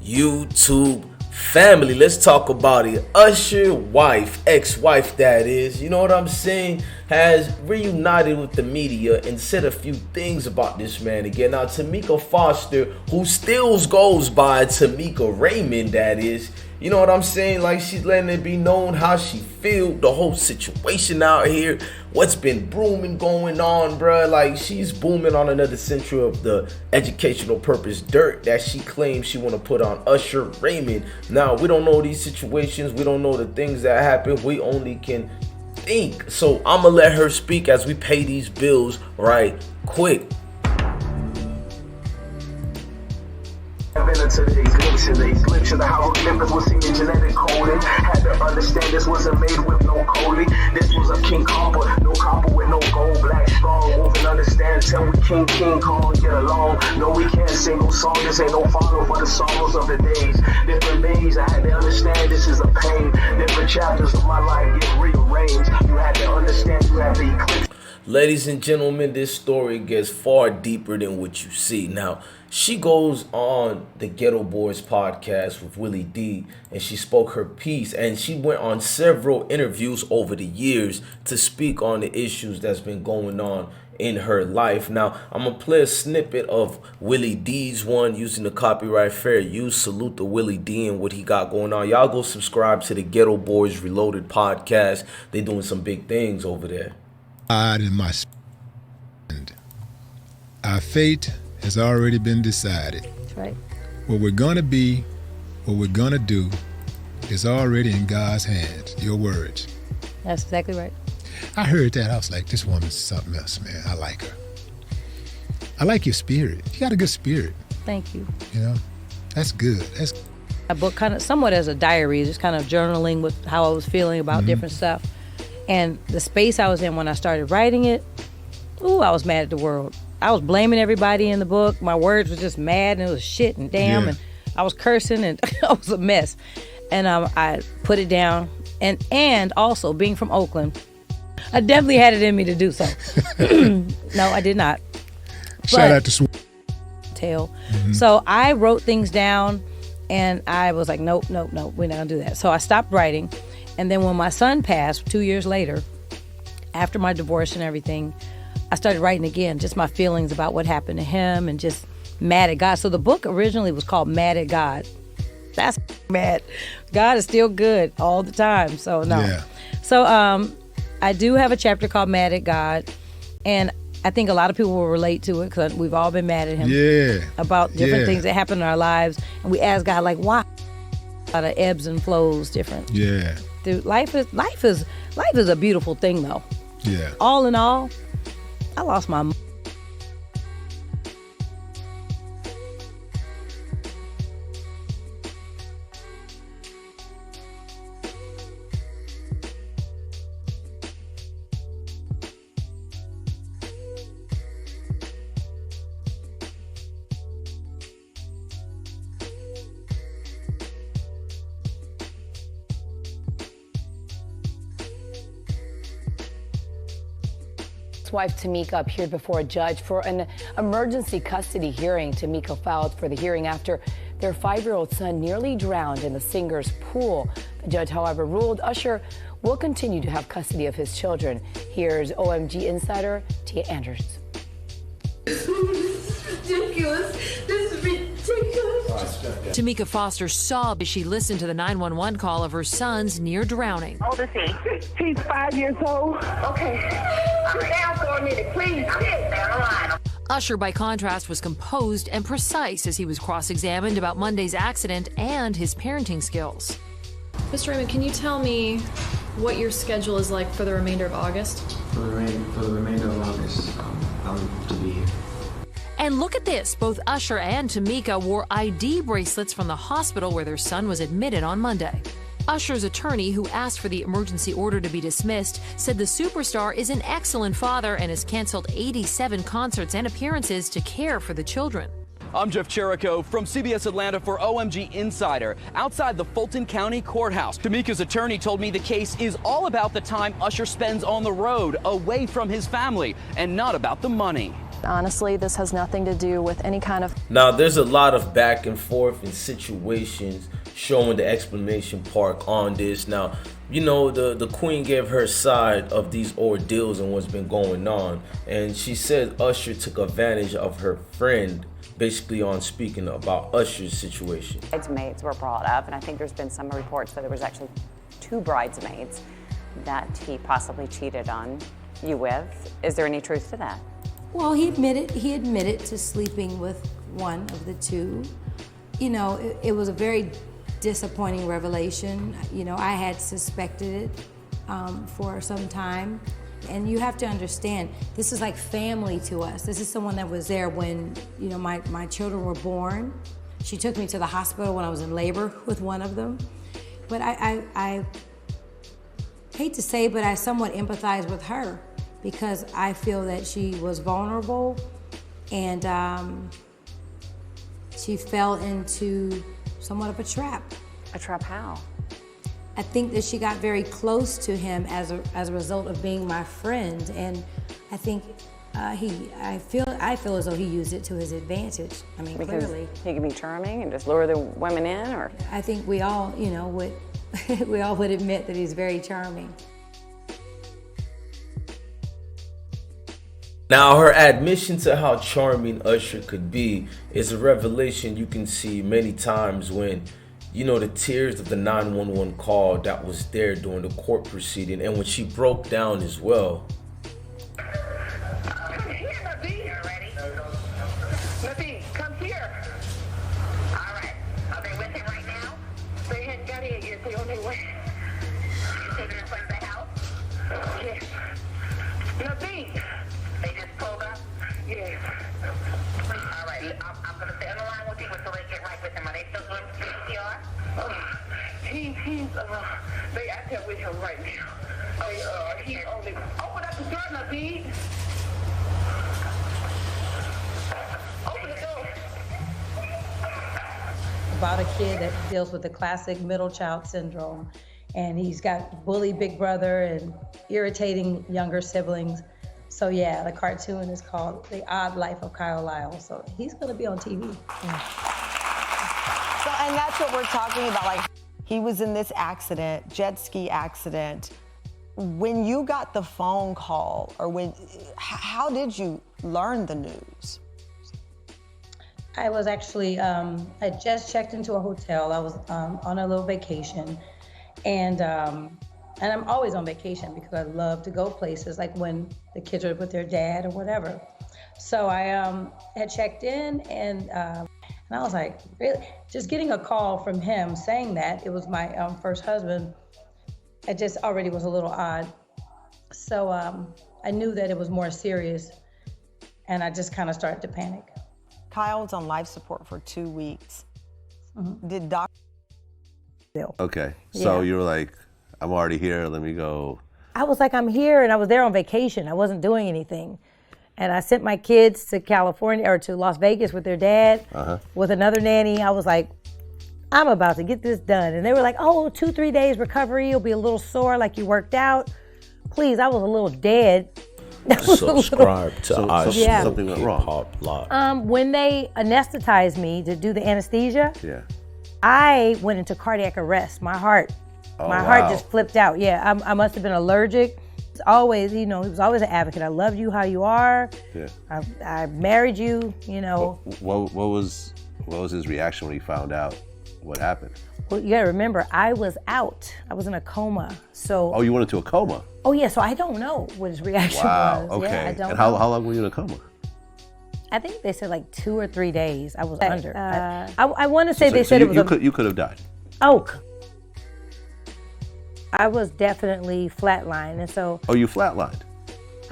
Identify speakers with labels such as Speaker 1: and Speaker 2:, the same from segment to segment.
Speaker 1: YouTube family, let's talk about it. Usher wife, ex-wife that is, you know what I'm saying, has reunited with the media and said a few things about this man again. Now, Tameka Foster, who still goes by Tameka Raymond that is, you know what I'm saying, like she's letting it be known how she feel, the whole situation out here, what's been booming going on, bruh. Like, she's booming on another century of the educational purpose dirt that she claims she want to put on Usher Raymond. Now, we don't know these situations, we don't know the things that happen, we only can think. So I'ma let her speak as we pay these bills right quick.
Speaker 2: Today's glitch of the hieroglyphics was seen in genetic coding. Had to understand this wasn't made with no Coley. This was a king copper, no copper with no gold. Black strong, moving understand till we king Kong get along. No, we can't sing no song, this ain't no follow for the sorrows of the days. Different days, I had to understand this is a pain. Different chapters of my life get rearranged. You had to understand, you had to eclipse.
Speaker 1: Ladies and gentlemen, this story gets far deeper than what you see. Now, she goes on the Ghetto Boys podcast with Willie D, and she spoke her piece, and she went on several interviews over the years to speak on the issues that's been going on in her life. Now, I'm going to play a snippet of Willie D's one using the copyright fair use. Salute to Willie D and what he got going on. Y'all go subscribe to the Ghetto Boys Reloaded podcast. They doing some big things over there.
Speaker 3: In my spirit. Our fate has already been decided.
Speaker 4: That's right.
Speaker 3: What we're going to be, what we're going to do is already in God's hands. Your words.
Speaker 4: That's exactly right.
Speaker 3: I heard that. I was like, this woman's something else, man. I like her. I like your spirit. You got a good spirit.
Speaker 4: Thank you.
Speaker 3: You know, that's good. That's
Speaker 4: a book kind of somewhat as a diary, just kind of journaling with how I was feeling about different stuff. And the space I was in when I started writing it, I was mad at the world. I was blaming everybody in the book. My words was just mad, and it was shit and damn, and I was cursing, and I was a mess. And I put it down. And also, being from Oakland, I definitely had it in me to do so. No, I did not.
Speaker 3: Shout out to
Speaker 4: Tail. So I wrote things down, and I was like, nope, we're not gonna do that. So I stopped writing. And then when my son passed 2 years later, after my divorce and everything, I started writing again, just my feelings about what happened to him and just mad at God. So the book originally was called Mad at God. That's mad. God is still good all the time. So no.
Speaker 3: Yeah.
Speaker 4: So I do have a chapter called Mad at God. And I think a lot of people will relate to it because we've all been mad at him.
Speaker 3: Yeah.
Speaker 4: About different things that happen in our lives. And we ask God, like, why? A lot of ebbs and flows different.
Speaker 3: Yeah.
Speaker 4: Dude, life is a beautiful thing, though.
Speaker 3: Yeah.
Speaker 4: All in all, I lost my.
Speaker 5: Wife Tameka appeared before a judge for an emergency custody hearing. Tameka filed for the hearing after their 5-year-old son nearly drowned in the singer's pool. The judge, however, ruled Usher will continue to have custody of his children. Here's OMG insider Tia Andrews.
Speaker 6: This is ridiculous. This is ridiculous.
Speaker 7: Tameka Foster sobbed as she listened to the 911 call of her son's near drowning.
Speaker 6: How old is he? He's 5 years old. Okay. I'm down for a minute. Please sit down.
Speaker 7: Usher, by contrast, was composed and precise as he was cross-examined about Monday's accident and his parenting skills.
Speaker 8: Mr. Raymond, can you tell me what your schedule is like for the remainder of August?
Speaker 9: For the remainder of August, I'm to be here.
Speaker 7: And look at this. Both Usher and Tameka wore ID bracelets from the hospital where their son was admitted on Monday. Usher's attorney, who asked for the emergency order to be dismissed, said the superstar is an excellent father and has canceled 87 concerts and appearances to care for the children.
Speaker 10: I'm Jeff Cherico from CBS Atlanta for OMG Insider. Outside the Fulton County Courthouse, Tameka's attorney told me the case is all about the time Usher spends on the road, away from his family, and not about the money.
Speaker 8: Honestly, this has nothing to do with any kind of...
Speaker 1: Now, there's a lot of back and forth in situations showing the exclamation part on this. Now, you know, the queen gave her side of these ordeals and what's been going on. And she said Usher took advantage of her friend, basically on speaking about Usher's situation.
Speaker 11: Bridesmaids were brought up, and I think there's been some reports that there was actually 2 bridesmaids that he possibly cheated on you with. Is there any truth to that?
Speaker 4: Well, he admitted to sleeping with one of the 2. You know, it was a very disappointing revelation. You know, I had suspected it for some time. And you have to understand, this is like family to us. This is someone that was there when, you know, my children were born. She took me to the hospital when I was in labor with one of them. But I hate to say, but I somewhat empathize with her, because I feel that she was vulnerable and she fell into somewhat of a trap.
Speaker 11: A trap how?
Speaker 4: I think that she got very close to him as a result of being my friend, and I think I feel as though he used it to his advantage. I mean,
Speaker 11: because
Speaker 4: clearly
Speaker 11: he can be charming and just lure the women in, or
Speaker 4: I think we all, you know, would we all would admit that he's very charming.
Speaker 1: Now, her admission to how charming Usher could be is a revelation you can see many times when, you know, the tears of the 911 call that was there during the court proceeding, and when she broke down as well.
Speaker 6: Come here, Nabi. Ready? Nabi, come here. All right. Are they with him right now? They hadn't got here yet. They're on their way. You taking them from the house? Yes. Nabi. They just pulled up? Yes. All right. I'm going to stay on the line with you until they get right with him. Are they still doing CPR? They out there with him right now. He's only... Open up the door, Nabi. Open the door.
Speaker 4: About a kid that deals with the classic middle child syndrome, and he's got bully big brother and irritating younger siblings. So yeah, the cartoon is called The Odd Life of Kyle Lyle. So he's gonna be on TV.
Speaker 12: So, and that's what we're talking about. Like, he was in this accident, jet ski accident. When you got the phone call, or how did you learn the news?
Speaker 4: I was actually, I just checked into a hotel. I was on a little vacation, and I'm always on vacation because I love to go places, like when the kids are with their dad or whatever. So I had checked in, and I was like, really? Just getting a call from him saying that it was my first husband, it just already was a little odd. So I knew that it was more serious, and I just kind of started to panic.
Speaker 12: Kyle was on life support for 2 weeks.
Speaker 4: Mm-hmm.
Speaker 12: Did doctor?
Speaker 13: Okay, so
Speaker 4: Yeah.
Speaker 13: you were like, I'm already here, let me go.
Speaker 4: I was like, I'm here, and I was there on vacation. I wasn't doing anything. And I sent my kids to California, or to Las Vegas with their dad, with another nanny. I was like, I'm about to get this done. And they were like, oh, 2-3 days recovery. You'll be a little sore, like you worked out. Please, I was a little dead.
Speaker 1: Subscribe to us.
Speaker 4: Yeah.
Speaker 13: Something went wrong.
Speaker 4: When they anesthetized me to do the anesthesia, I went into cardiac arrest. My heart just flipped out. Yeah, I must have been allergic. It's always, you know, he was always an advocate. I loved you how you are.
Speaker 13: Yeah.
Speaker 4: I married you, you know.
Speaker 13: What was his reaction when he found out what happened?
Speaker 4: Well, you gotta remember, I was out. I was in a coma. So.
Speaker 13: Oh, you went into a coma?
Speaker 4: Oh yeah, so I don't know what his reaction was.
Speaker 13: Okay.
Speaker 4: Yeah, I don't
Speaker 13: and
Speaker 4: know.
Speaker 13: how long were you in a coma?
Speaker 4: I think they said like 2 or 3 days. I was under. I want to say they said it was.
Speaker 13: You could have died.
Speaker 4: Oh. I was definitely flatlined, and so.
Speaker 13: Oh, you flatlined?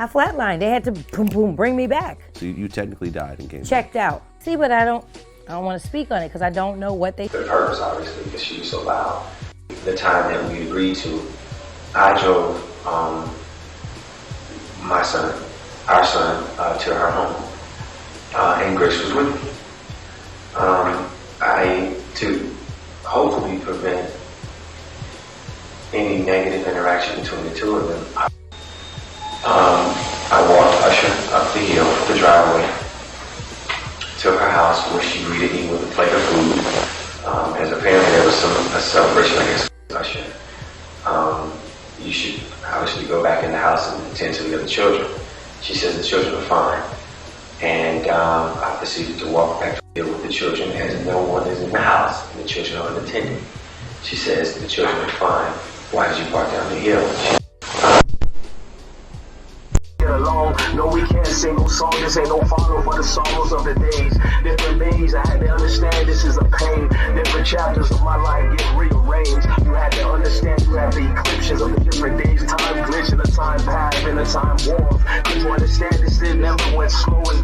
Speaker 4: I flatlined. They had to boom, bring me back.
Speaker 13: So you technically died and came
Speaker 4: Checked out. See, but I don't want to speak on it because I don't know what they.
Speaker 14: The purpose, obviously, because she was so loud. The time that we agreed to, I drove our son, to her home, and Grace was with me. To hopefully prevent any negative interaction between the two of them, I walked Usher up the hill, the driveway, plate of food. As apparently there was a celebration, I guess, Usher. You should obviously go back in the house and attend to the other children. She says the children are fine. And I proceeded to walk back to the field with the children as no one is in the house and the children are unattended. She says the children are fine. Why did you park down the hill?
Speaker 2: Alone. No, we can't sing no song. This ain't no follow for the sorrows of the days. Different days, I had to understand this is a pain. Different chapters of my life get rearranged. You had to understand you have the eclipses of the different days. Time glitch in the time path and the time warp. Could you understand this? It never went slow and